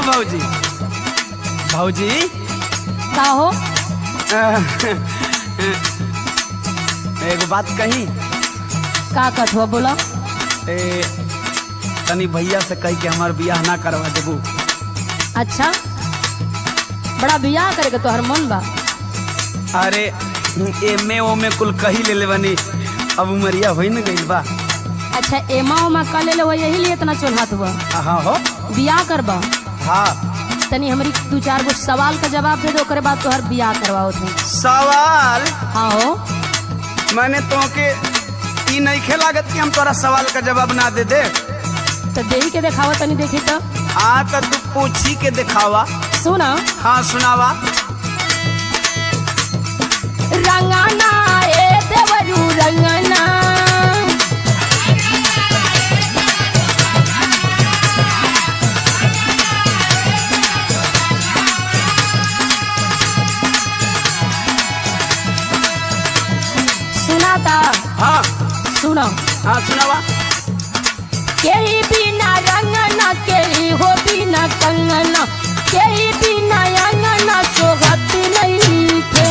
भौजी भौजी का हो? एगो बात कही। का कथवा बोला? तनी भैया से कही के हमार बियाह ना करवा देबू। अच्छा, बड़ा बियाह करे के तोहर मन बा? अरे एमे ओमे कुल कही ले लेवनी, अब उमरिया होई न गइल बा। अच्छा, एमा उमा कर ले वो यही लिए इतना चोल्हात हुआ? हाँ हो बियाह करबा? हाँ। तनी हमारी 2-4 गो सवाल का जवाब दे दो, ओकरे बाद तोहर बियाह करवाओ थे। सवाल? हाँ हो। मैंने तो के ई नहीं खेलागत कि हम तोरा सवाल का जवाब ना दे दे। तो देही के दिखावा, तनी देखी तो। हाँ तो तू पूछी के दिखावा। सुना। हाँ सुनावा। रंगाना ए देवरू रंगाना, सुनाता? हाँ सुनो। हाँ सुनावा। केही बिना रंगना, केही हो बिना कंगना, केही बिना अंगना सोगत नहीं थे।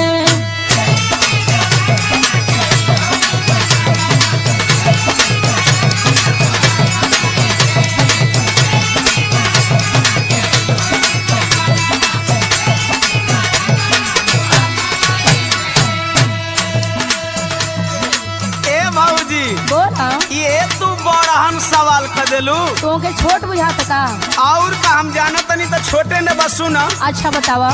बोला। ये तू बड़हन सवाल खदेलू। तो के छोट बुझाता का? और का हम जानत नहीं तो छोटे ने बस सुना। अच्छा बतावा।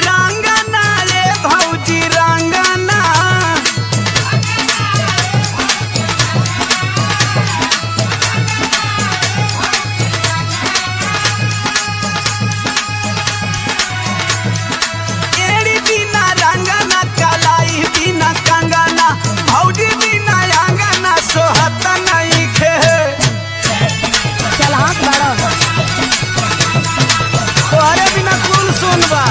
रंगना रे भौजी रंगना, एड़ी बिना रंगना, कलाई बिना कंगना, भौजी बिना अंगना सोहत नहीं खे। चल हाथ बाड़ा। तोहरे बिना कुल सुनबा।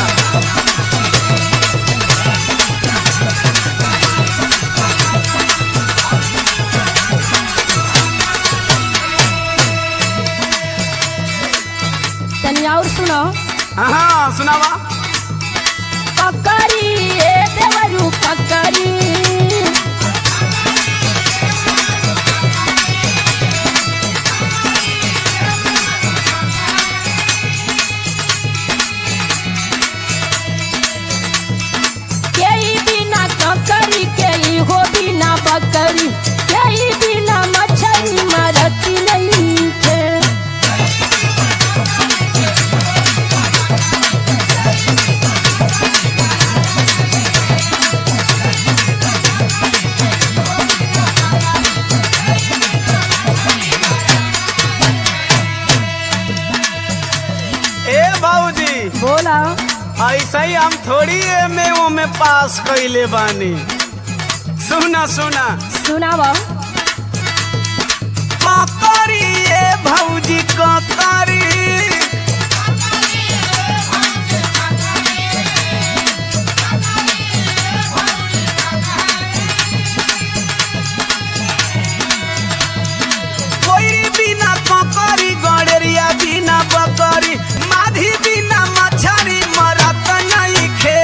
तनी और सुनो। हाँ सुनावा। पकड़ी ए देवरू पकड़ी, केही बिना ककड़ी, केही हो बिना बकरी, केही बिना मछली मरती नहीं थे। ए भौजी बोला। ऐसा ही हम थोड़ी एमे ओमे पास कइले बानी। सुना सुना। सुनावा। ककरी ए भौजी ककरी, कोई बिना ककरी, गड़ेरिया बिना बकरी, माधी बिना मछरी मरत नहीं खे।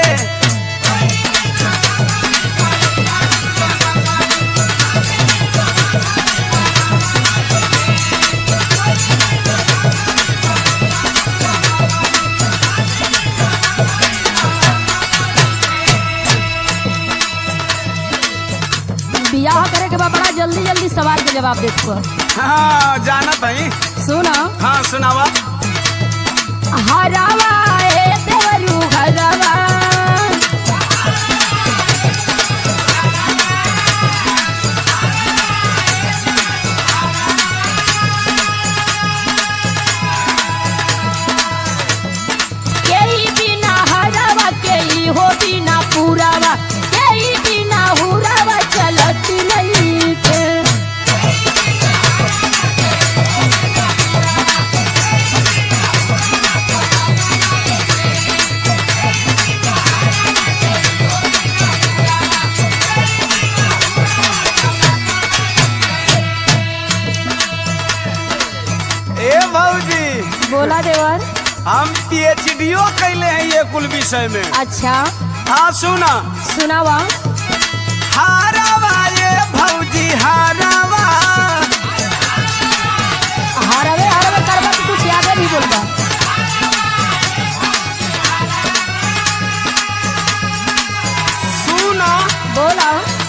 बियाह करे के बाद बड़ा जल्दी जल्दी सवाल के जवाब देते हो। हाँ जानत है। सुना। हाँ सुनावा। हरावा ए देवरू हरावा, केही बिना हरावा, केही हो बिना पुरावा, केही बिना हुरावा चलत नहीं थे। हम PhD कैले हैं ये कुल विषय में। अच्छा हाँ सुना। सुनावा। हारावा ये भौजी हारावा। हरवे हरवे करवा तो कुछ आगे भी बोलबा। सुना। बोला।